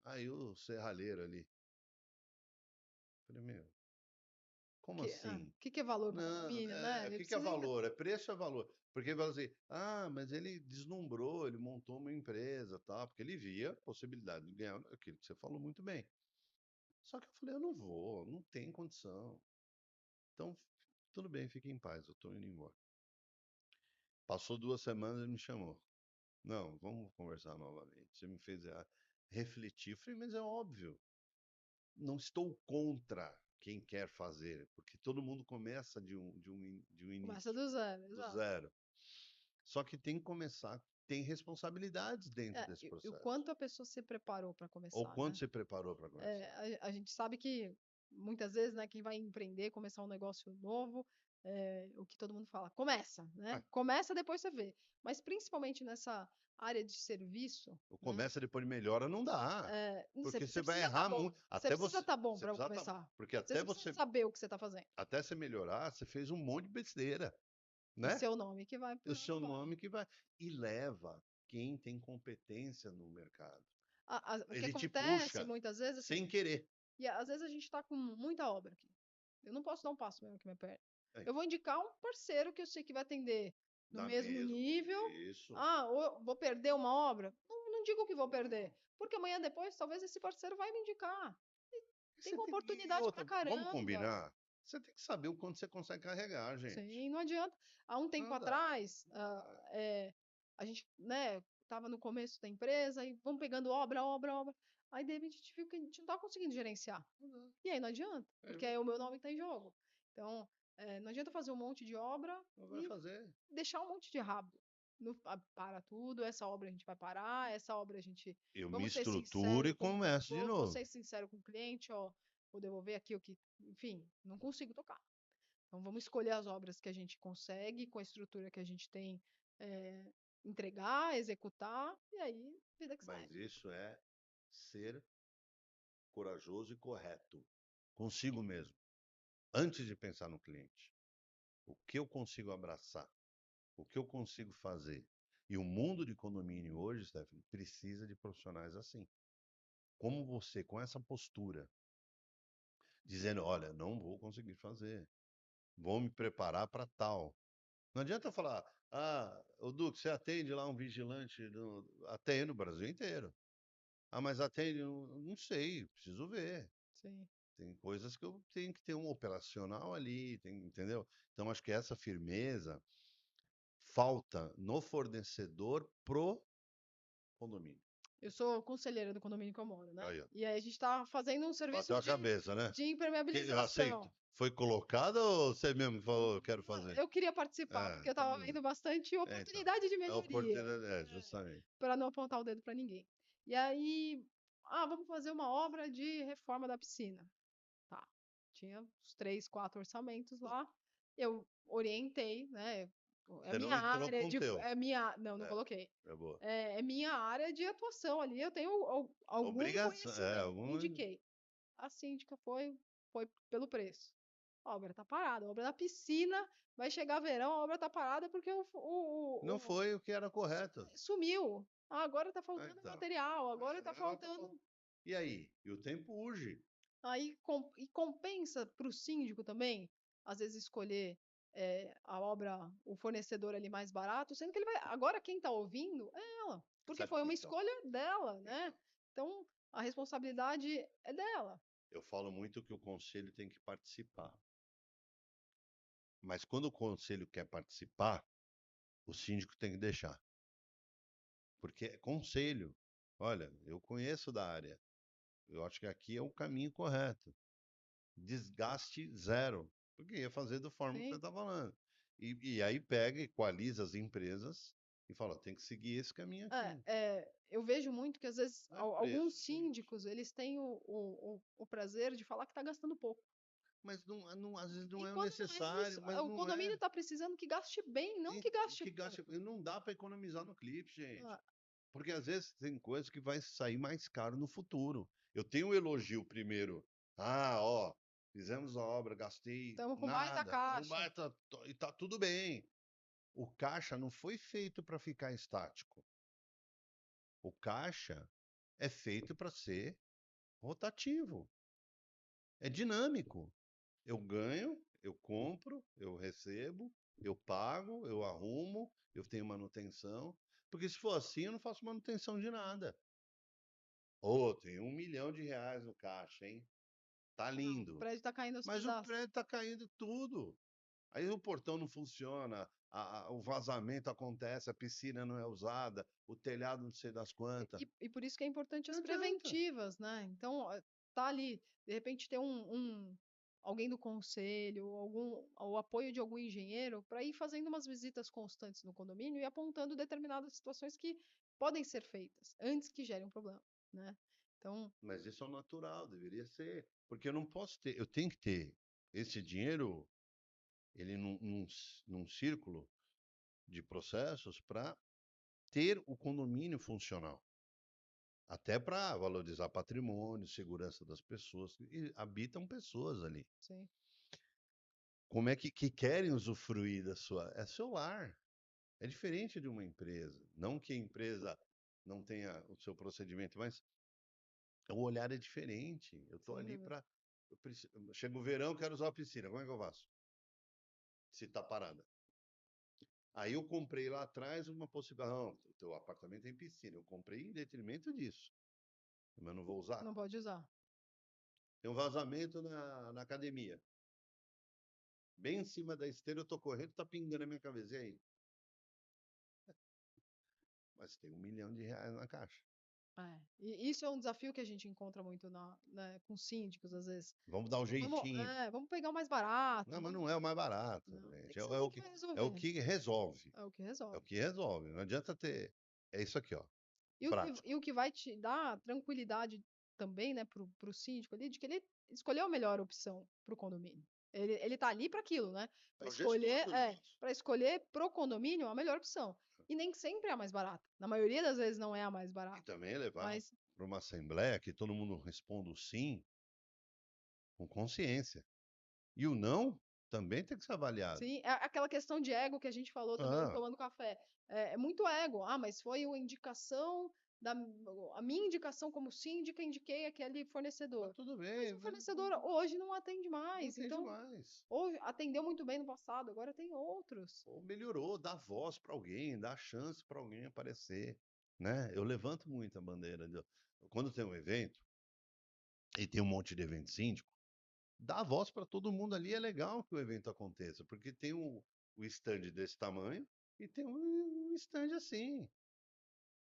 Aí o serralheiro ali. Falei, meu, como assim? Que é valor para Não, condomínio, né? o Ele que que é precisa ainda. valor? É preço ou é valor? Porque ele fala assim, mas ele deslumbrou, ele montou uma empresa, tal, porque ele via a possibilidade de ganhar aquilo que você falou muito bem. Só que eu falei, eu não vou, não tem condição. Então, tudo bem, fique em paz, eu tô indo embora. Passou 2 semanas, ele me chamou. Não, vamos conversar novamente. Você me fez refletir. Eu falei, mas é óbvio. Não estou contra quem quer fazer, porque todo mundo começa de um Começa início, do zero, do exato. zero. Só que tem que começar tem responsabilidades dentro desse E o processo. quanto a pessoa se preparou para Ou começar, quanto né? você preparou para começar. A gente sabe que muitas vezes, né, quem vai empreender, começar um negócio novo, o que todo mundo fala, começa, né? Ah. Começa, depois você vê. Mas principalmente nessa área de serviço, O né? começa depois melhora, não dá. Porque você vai precisa estar errar bom. muito. Você Até precisa você. estar bom Você para precisa começar. porque Você até não precisa você. saber o que você está fazendo. Até você melhorar, você fez um monte de besteira, E né? seu nome que vai O pro seu fora. nome que vai. E leva quem tem competência no mercado. O que Ele te acontece puxa muitas vezes, assim, sem querer. e às vezes a gente está com muita obra aqui. Eu não posso dar um passo mesmo que minha perna. É, Eu vou indicar um parceiro que eu sei que vai atender no dá mesmo mesmo. nível. Isso. Ou vou perder uma obra? Não digo que vou perder, porque amanhã depois talvez esse parceiro vai me indicar. Tem uma E oportunidade pra outra, vamos caramba. combinar? Você tem que saber o quanto você consegue carregar, gente. Sim, não adianta. Há um tempo Não dá. atrás, a gente, né, estava no começo da empresa e vamos pegando obra, obra, obra. Aí, de repente, a gente viu que a gente não estava conseguindo gerenciar. Não dá. E aí não adianta, É, porque aí o meu nome está em jogo. Então, não adianta fazer um monte de obra não vai e fazer. deixar um monte de rabo. Para tudo, essa obra a gente vai parar, essa obra a gente. Eu me Vamos ser estruturo e sinceros com. começo de Vou novo. ser sincero com o cliente, ó. Vou devolver aqui o que. Enfim, não consigo tocar. Então, vamos escolher as obras que a gente consegue, com a estrutura que a gente tem, entregar, executar, e aí, vida que Mas segue. isso é ser corajoso e correto consigo mesmo. Antes de pensar no cliente. O que eu consigo abraçar? O que eu consigo fazer? E o mundo de condomínio hoje, Stephanie, precisa de profissionais assim. Como você, com essa postura, dizendo: olha, não vou conseguir fazer, vou me preparar para tal. Não adianta falar: o Duque, você atende lá um vigilante? Atende no Brasil inteiro. Mas atende? Não sei, preciso ver. Sim. Tem coisas que eu tenho que ter um operacional ali, entendeu? Então, acho que essa firmeza falta no fornecedor pro condomínio. Eu sou conselheira do condomínio que eu moro, né? Aí, ó. E aí a gente está fazendo um serviço Bateu a cabeça, né? de Que, assim, impermeabilização. foi colocado ou você mesmo falou, eu quero fazer? Eu queria participar, porque eu Então, estava vendo bastante então. oportunidade de A melhoria, oportunidade, justamente. para não apontar o dedo para ninguém. E aí, vamos fazer uma obra de reforma da piscina. Tá. Tinha uns 3, 4 orçamentos lá. Eu orientei, né? É Você não minha entrou área com o de. teu. Não, não É, coloquei. é boa. É minha área de atuação ali. Eu tenho algum Obrigação, conhecimento. alguma. Indiquei. A síndica foi pelo preço. A obra tá parada. A obra da piscina vai chegar verão, a obra tá parada porque Não foi o que era correto. sumiu. Agora tá faltando Então. material, agora tá faltando. E aí? E o tempo urge. Aí compensa para o síndico também, às vezes, escolher a obra, o fornecedor ali mais barato, sendo que ele vai. Agora quem está ouvindo é ela, porque Sabe foi que uma então? escolha dela, né? Então a responsabilidade é dela. Eu falo muito que o conselho tem que participar. Mas quando o conselho quer participar, o síndico tem que deixar. Porque é conselho. Olha, eu conheço da área. Eu acho que aqui é o caminho correto. Desgaste zero. Porque ia fazer da forma que você Sim. está falando. E aí pega, equaliza as empresas e fala, tem que seguir esse caminho aqui. Eu vejo muito que às vezes Não é alguns preço, gente. síndicos eles têm o prazer de falar que está gastando pouco. Mas às vezes não E é o quando não é necessário, isso, mas o não condomínio é. está precisando que gaste bem, não E, que e gaste que gaste, pouco. não dá para economizar no clipe, gente. Ah, Porque às vezes tem coisas que vai sair mais caro no futuro. Eu tenho um elogio primeiro. Ó, fizemos a obra, gastei Estamos com baita nada, caixa. e tá tudo bem. O caixa não foi feito para ficar estático. O caixa é feito para ser rotativo. É dinâmico. Eu ganho, eu compro, eu recebo, eu pago, eu arrumo, eu tenho manutenção. Porque se for assim, eu não faço manutenção de nada. Tem R$ 1 milhão no caixa, hein? Tá O lindo. prédio está caindo aos Mas o pedaços. prédio tá caindo tudo. Aí o portão não funciona, o vazamento acontece, a piscina não é usada, o telhado não sei das quantas. E por isso que é importante Não as adianta. preventivas, né? Então, tá ali, de repente tem alguém do conselho, o apoio de algum engenheiro para ir fazendo umas visitas constantes no condomínio e apontando determinadas situações que podem ser feitas antes que gere um problema, né? Então, Mas isso é o natural, deveria ser. Porque eu não posso ter, eu tenho que ter esse dinheiro, ele num círculo de processos para ter o condomínio funcional. Até para valorizar patrimônio, segurança das pessoas. E habitam pessoas ali. sim, Como é que querem usufruir da sua. É seu lar. É diferente de uma empresa. Não que a empresa não tenha o seu procedimento, mas o olhar é diferente. Eu estou sem ali dúvida. para. Chega o verão, quero usar a piscina. Como é que eu faço? Se está parada. Aí eu comprei lá atrás uma possibilidade. Não, o teu apartamento tem piscina. Eu comprei em detrimento disso. Mas eu não vou usar. Não pode usar. Tem um vazamento na academia. Bem em cima da esteira, eu tô correndo, tá pingando a minha cabeça. E aí? Mas tem R$ 1 milhão na caixa. É. E isso é um desafio que a gente encontra muito né, com síndicos, às vezes. Vamos dar um jeitinho. Vamos pegar o mais barato. Não, mas não é o mais barato, Não, tem gente. que saber o que vai É o resolver. que resolve. É o que É o resolve. que resolve. Não adianta ter. É isso aqui, ó. Prático. E o que vai te dar tranquilidade também, né, pro síndico ali, de que ele escolheu a melhor opção pro condomínio. Ele tá ali para aquilo, né? É Para o gestor escolher, do negócio. para escolher pro condomínio a melhor opção. E nem sempre é a mais barata. Na maioria das vezes não é a mais E barata. também levar Mas para uma assembleia que todo mundo responda o sim com consciência. E o não também tem que ser avaliado. sim, é aquela questão de ego que a gente falou também Ah, tomando café. É muito ego. Ah, mas foi uma indicação da a minha indicação como síndica, indiquei aquele mas fornecedor. tudo Mas bem, o mas fornecedor hoje não atende não mais. atende Então, mais. ou atendeu muito bem no passado, agora tem outros. Ou melhorou, dá voz para alguém, dá chance para alguém aparecer, né? Eu levanto muito a bandeira. Quando tem um evento, e tem um monte de evento síndico, dá voz para todo mundo ali, é legal que o evento aconteça, porque tem o stand desse tamanho e tem um stand assim.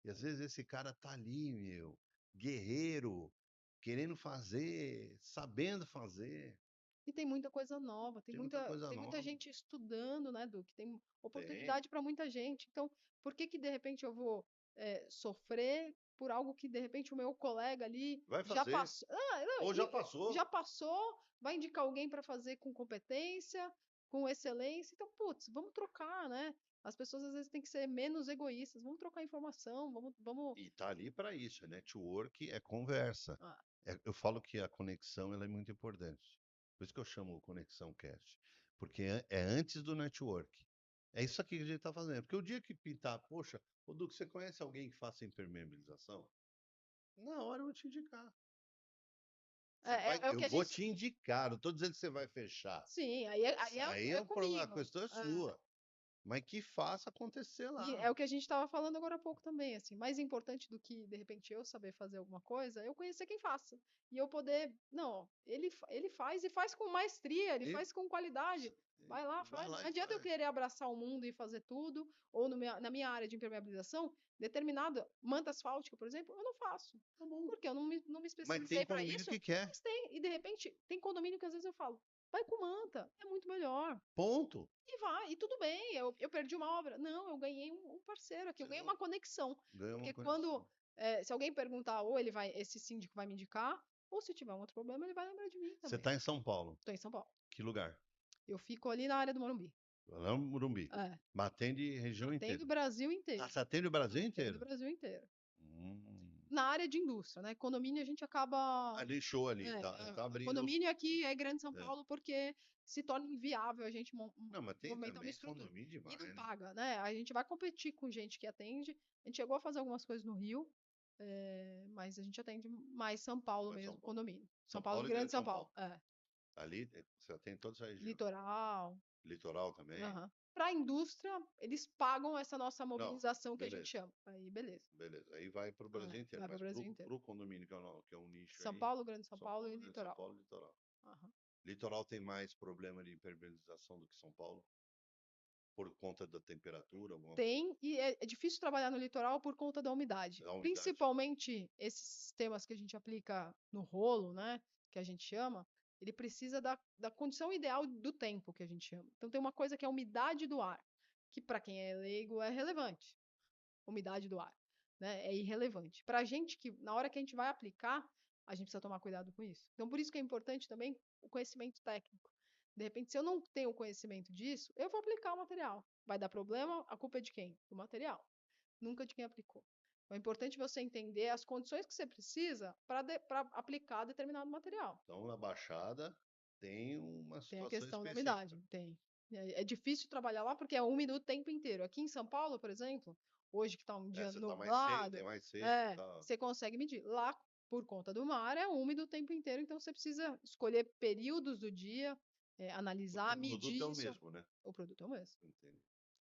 E às vezes esse cara tá ali, meu, guerreiro, querendo fazer, sabendo fazer. E tem muita coisa nova, Tem muita coisa tem muita nova. gente estudando, né, Duque? Tem Tem. oportunidade para muita gente. Então, por que que de repente eu vou sofrer por algo que de repente o meu colega ali Vai já fazer. passou? Ah, não, Ou já passou. já passou, vai indicar alguém para fazer com competência, com excelência. Então, putz, vamos trocar, né? As pessoas às vezes têm que ser menos egoístas. Vamos trocar informação, vamos. E tá ali para isso, é network, é conversa. Ah, Eu falo que a conexão ela é muito importante. Por isso que eu chamo Conexão Cast. Porque é antes do network. É isso aqui que a gente está fazendo. Porque o dia que pintar, poxa, ô Duque, você conhece alguém que faça impermeabilização? Na hora eu vou te indicar. é o Eu que a vou gente. te indicar, não estou dizendo que você vai fechar. Sim, Aí é a comigo. questão é sua. Mas que faça acontecer E lá. é o que a gente estava falando agora há pouco também, assim, mais importante do que, de repente, eu saber fazer alguma coisa, é eu conhecer quem faça. E eu poder, não, ó, ele faz e faz com maestria, ele E, faz com qualidade. Vai lá, vai faz. lá Não e adianta eu faz. querer abraçar o mundo e fazer tudo, ou na minha área de impermeabilização, determinada manta asfáltica, por exemplo, eu não faço. Tá bom. Porque eu não me Mas tem especializei para condomínio isso, que quer. mas tem. E de repente, tem condomínio que às vezes eu falo, vai com manta, é muito melhor. Ponto. E vai, e tudo bem, eu perdi uma obra. Não, eu ganhei um parceiro aqui, eu Você ganhei uma conexão. ganha uma Porque conexão. quando, se alguém perguntar, ou esse síndico vai me indicar, ou se tiver um outro problema, ele vai lembrar de mim Você também. está em São Paulo. Tô em São Paulo. Que lugar? Eu fico ali na área do Morumbi. Lá no Morumbi. É, Mas atende região atendo inteira. o Brasil Ah, inteiro. você atende o Brasil Atendo o inteiro? Brasil inteiro. Hum. Na área de indústria, né? Condomínio a gente acaba. Ali, show ali. É, Tá abrindo. condomínio aqui é Grande São É. Paulo porque se torna inviável a gente Não, mas tem movimentar uma também estrutura. condomínio E demais, não né? paga, né? A gente vai competir com gente que atende. A gente chegou a fazer algumas coisas no Rio, mas a gente atende mais São Paulo Mas São mesmo, Paulo. condomínio. São São Paulo, Paulo e Grande Grande São São Paulo. Paulo. É. Ali você atende toda essa região. Litoral. Litoral também. Para a indústria, eles pagam essa nossa Não, mobilização que a gente beleza. chama. Aí, beleza. Beleza. Aí vai para o Brasil inteiro. Vai para o Mas Brasil inteiro. pro condomínio, que é um nicho São aí. Paulo, Grande São São Paulo e Paulo, Grande São litoral. Paulo, litoral. Aham. Litoral tem mais problema de impermeabilização do que São Paulo? Por conta da temperatura, alguma coisa? Tem, e é difícil trabalhar no litoral por conta da umidade. A umidade. Principalmente esses sistemas que a gente aplica no rolo, né? Que a gente chama. ele precisa da condição ideal do tempo, que a gente chama. Então, tem uma coisa que é a umidade do ar, que para quem é leigo é relevante. Umidade do ar, né? É irrelevante. Para a gente que, na hora que a gente vai aplicar, a gente precisa tomar cuidado com isso. Então, por isso que é importante também o conhecimento técnico. De repente, se eu não tenho conhecimento disso, eu vou aplicar o material. Vai dar problema, a culpa é de quem? Do material, nunca de quem aplicou. Então, é importante você entender as condições que você precisa para aplicar determinado material. Então, na Baixada tem uma Tem a situação questão da específica. umidade, tem. É difícil trabalhar lá porque é úmido o tempo inteiro. Aqui em São Paulo, por exemplo, hoje que está um dia Você tá mais seco, tem nublado, mais seco e tal. você consegue medir. Lá, por conta do mar, é úmido o tempo inteiro, então você precisa escolher períodos do dia, Porque analisar, o produto é medir o isso. mesmo, né? O produto é o mesmo. Entendi.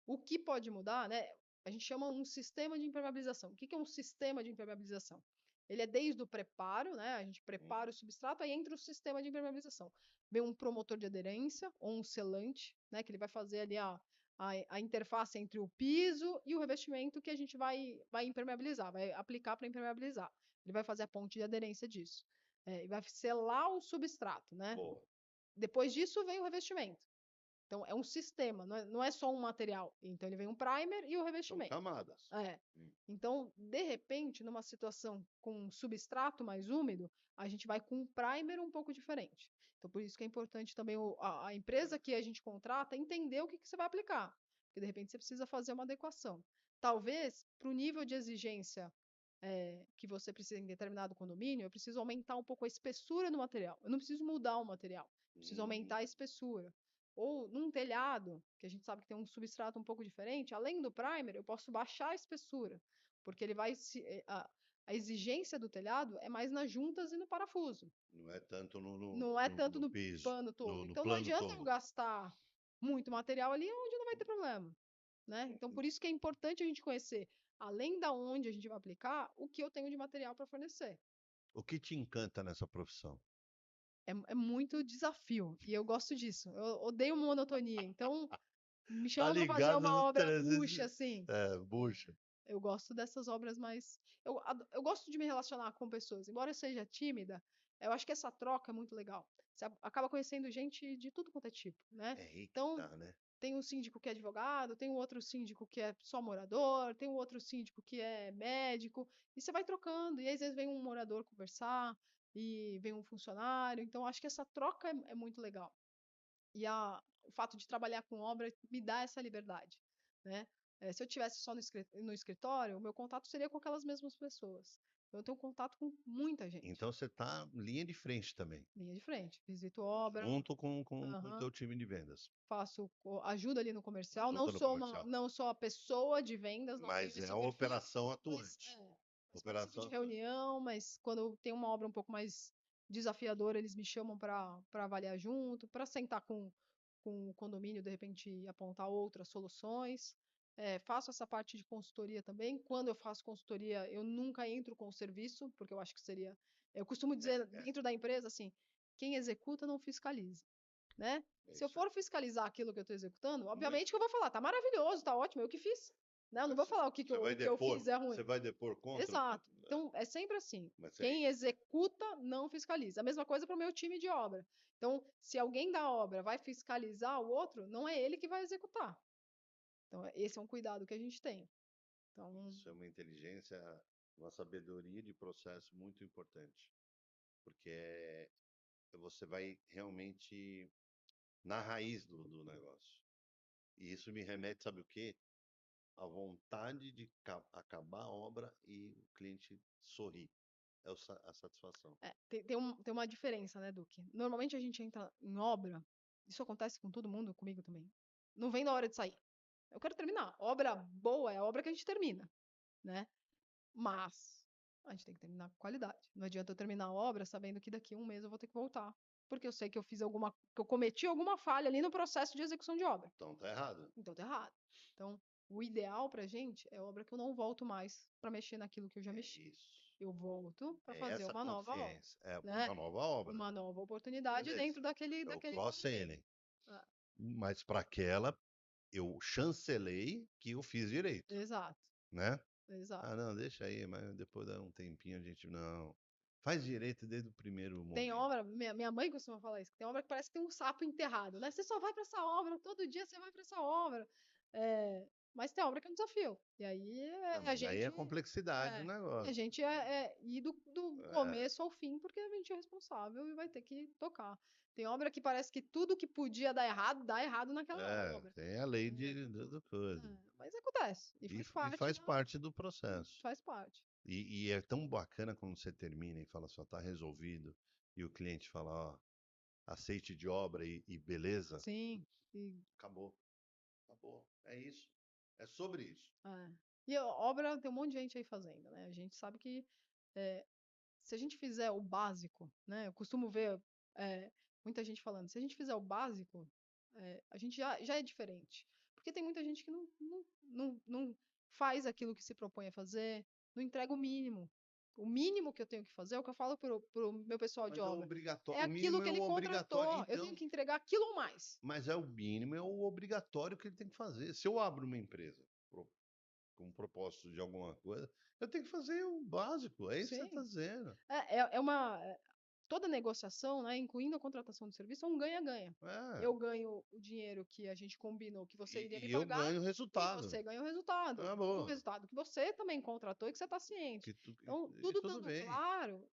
O que pode mudar, né? A gente chama um sistema de impermeabilização. O que é um sistema de impermeabilização? Ele é desde o preparo, né? A gente Hum. prepara o substrato, aí entra o sistema de impermeabilização. Vem um promotor de aderência ou um selante, né? Que ele vai fazer ali a interface entre o piso e o revestimento que a gente vai impermeabilizar, vai aplicar para impermeabilizar. Ele vai fazer a ponte de aderência disso. E vai selar o substrato, né? Boa. Depois disso vem o revestimento. Então, é um sistema, não é só um material. Então, ele vem um primer e o São revestimento. camadas. Hum. Então, de repente, numa situação com um substrato mais úmido, a gente vai com um primer um pouco diferente. Então, por isso que é importante também a empresa que a gente contrata entender o que você vai aplicar. Porque, de repente, você precisa fazer uma adequação. Talvez, para o nível de exigência que você precisa em determinado condomínio, eu preciso aumentar um pouco a espessura do material. Eu não preciso mudar o material, preciso aumentar a espessura. Ou num telhado, que a gente sabe que tem um substrato um pouco diferente, além do primer, eu posso baixar a espessura, porque ele vai a exigência do telhado é mais nas juntas e no parafuso. Não é tanto Não é tanto no no piso, pano todo. no Então não plano adianta eu todo. gastar muito material ali onde não vai ter problema, né? Então por isso que é importante a gente conhecer, além da onde a gente vai aplicar, o que eu tenho de material para fornecer. O que te encanta nessa profissão? É muito desafio e eu gosto disso. Eu odeio monotonia. Então me Tá chama para fazer ligado uma no obra 300. bucha, assim. Bucha. Eu gosto dessas obras mais. Eu gosto de me relacionar com pessoas. Embora eu seja tímida, eu acho que essa troca é muito legal. Você acaba conhecendo gente de tudo quanto é tipo, né? É aí que Então, tá, né? tem um síndico que é advogado, tem um outro síndico que é só morador, tem um outro síndico que é médico, e você vai trocando. E às vezes vem um morador conversar, e vem um funcionário. Então, acho que essa troca é muito legal. E o fato de trabalhar com obra me dá essa liberdade, né? Se eu tivesse só no escritório, o meu contato seria com aquelas mesmas pessoas. Eu tenho contato com muita gente. Então você tá linha de frente também, Linha de frente, visito obra, junto com o aham, teu time de vendas. faço ajuda ali no comercial. Não Ajuda no sou comercial. não sou a pessoa de vendas, não tenho Mas é esse a perfil, operação mas, atuante. mas participo Operação de atuante. reunião, mas quando tem uma obra um pouco mais desafiadora, eles me chamam para avaliar junto, para sentar com o condomínio, de repente apontar outras soluções. Faço essa parte de consultoria também. Quando eu faço consultoria, eu nunca entro com o serviço, porque eu acho que seria. Eu costumo dizer É, dentro da empresa assim: quem executa não fiscaliza, né? é Se eu isso aí. for fiscalizar aquilo que eu estou executando, Muito. obviamente que eu vou falar, tá maravilhoso, tá ótimo, eu que fiz. Né? Eu não vou falar o que, que, Você eu, vai o que eu depor? fiz é Você ruim. vai depor contra? Exato. Então, é sempre assim. Mas é Quem isso. executa não fiscaliza. A mesma coisa para o meu time de obra. Então, se alguém da obra vai fiscalizar o outro, não é ele que vai executar. Então, esse é um cuidado que a gente tem. Então, Isso é uma inteligência, uma sabedoria de processo muito importante. Porque você vai realmente na raiz do negócio. E isso me remete, sabe o quê? A vontade de acabar a obra e o cliente sorrir. É a satisfação. tem uma diferença, né, Duque? Normalmente a gente entra em obra, isso acontece com todo mundo, comigo também. Não vem na hora de sair. Eu quero terminar. Obra boa é a obra que a gente termina, né? Mas a gente tem que terminar com qualidade. Não adianta eu terminar a obra sabendo que daqui a um mês eu vou ter que voltar. Porque eu sei que que eu cometi alguma falha ali no processo de execução de obra. Então tá errado. Então tá errado. Então, o ideal pra gente é obra que eu não volto mais para mexer naquilo que eu já É mexi. isso. Eu volto para É fazer essa uma nova obra, consciência. É né? uma nova obra. Uma nova oportunidade Beleza. dentro daquele É o daquele condomínio. cross-selling. Ah, Mas para aquela, eu chancelei que eu fiz direito, exato, né? exato. Ah, não, deixa aí, mas depois dá um tempinho a gente. Não. Faz direito desde o primeiro Tem momento. obra, minha mãe costuma falar isso, que tem obra que parece que tem um sapo enterrado, né? Você só vai para essa obra, todo dia você vai para essa obra. É, mas tem obra que é um desafio. E aí Não, a mas aí é a gente complexidade do é, a negócio. gente ir do É, começo ao fim, porque a gente é responsável e vai ter que tocar. Tem obra que parece que tudo que podia dar errado, dá errado naquela obra. tem a lei É, do coisa. mas acontece. E E, faz e parte faz parte do processo. faz parte. E é tão bacana quando você termina e fala só, tá resolvido. E o cliente fala, ó, aceite de obra e beleza. Sim. E, Acabou. Acabou. É isso. É sobre isso. é. E a obra tem um monte de gente aí fazendo, né? A gente sabe que é, se a gente fizer o básico, né? Eu costumo ver muita gente falando, se a gente fizer o básico, a gente já é diferente. Porque tem muita gente que não faz aquilo que se propõe a fazer, não entrega o mínimo. O mínimo que eu tenho que fazer é o que eu falo pro meu pessoal de Mas é obra. É obrigatório. O aquilo mínimo que é ele o obrigatório. contratou. Eu tenho Então, que entregar aquilo ou mais. mas é o mínimo, é o obrigatório que ele tem que fazer. Se eu abro uma empresa com propósito de alguma coisa, eu tenho que fazer o básico. É isso que você está Sim. dizendo. É uma. Toda negociação, né, incluindo a contratação de serviço, é um ganha-ganha. É. Eu ganho o dinheiro que a gente combinou que você iria me E eu pagar ganho o e resultado. você ganha o resultado. Ah, Um boa. resultado que você também contratou e que você está ciente. Então, E tudo tudo estando bem. claro,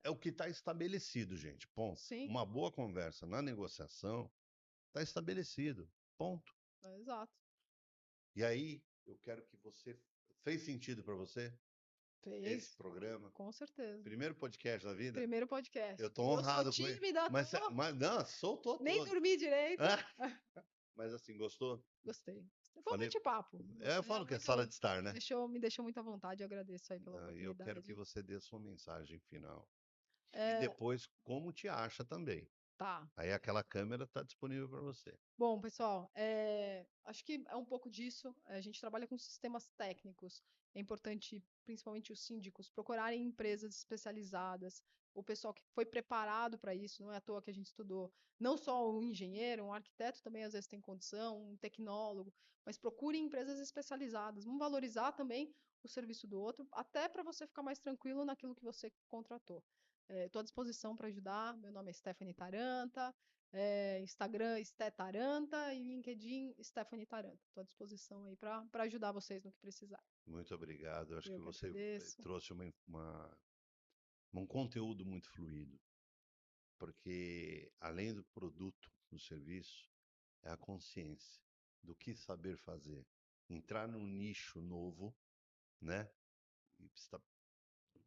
É o que está estabelecido, gente. Ponto. sim, Uma boa conversa na negociação está estabelecido. Ponto. exato. E aí, eu quero que você. Fez sentido para você esse Fez, programa? com certeza. Primeiro podcast da vida? Primeiro Eu podcast. tô Eu sou honrado com ele. tímida, Mas não, soltou nem todo. dormi direito. Mas assim, gostou? Gostei. Foi um Falei. bate-papo. Eu falo que é sala Muito, de estar, né? me deixou muito à vontade. Eu agradeço aí pela E eu quero que oportunidade. você dê a sua mensagem final. E É, depois, como te acha também. tá. Aí aquela câmera está disponível para você. Bom, pessoal, acho que é um pouco disso. A gente trabalha com sistemas técnicos. É importante, principalmente os síndicos, procurarem empresas especializadas, o pessoal que foi preparado para isso. Não é à toa que a gente estudou não só um engenheiro, um arquiteto também às vezes tem condição, um tecnólogo, mas procurem empresas especializadas. Vamos valorizar também o serviço do outro, até para você ficar mais tranquilo naquilo que você contratou. Estou à disposição para ajudar. Meu nome é Stephanie Taranta. Instagram Esté Taranta e LinkedIn Stephanie Taranta. Estou à disposição aí para ajudar vocês no que precisar. Muito obrigado. Eu acho que Eu que você agradeço. trouxe um conteúdo muito fluido, porque além do produto, do serviço, é a consciência do que saber fazer. Entrar num nicho novo, né?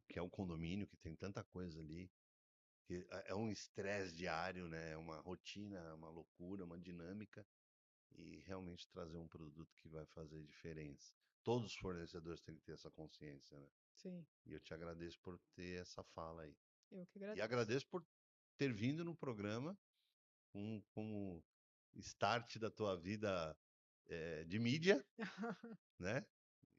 Que é o condomínio, que tem tanta coisa ali, que é um estresse diário, né? É uma rotina, é uma loucura, uma dinâmica, e realmente trazer um produto que vai fazer diferença. Todos os fornecedores têm que ter essa consciência, né? Sim, E eu te agradeço por ter essa fala aí. eu que E agradeço. agradeço por ter vindo no programa como start da tua vida de mídia, né?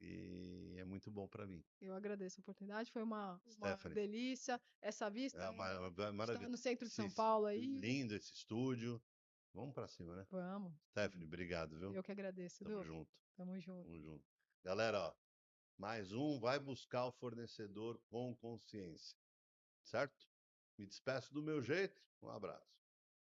E é muito bom para mim. Eu agradeço a oportunidade, foi uma Stephanie, delícia. Essa vista é aí, uma está maravilha. no centro de São Paulo aí. Lindo esse estúdio. Vamos para cima, né? Vamos. Stephanie, obrigado, viu? Eu que agradeço, Tamo Edu. junto. Tamo junto. Tamo junto. Galera, ó, mais um vai buscar o fornecedor com consciência. Certo? Me despeço do meu jeito. Um abraço.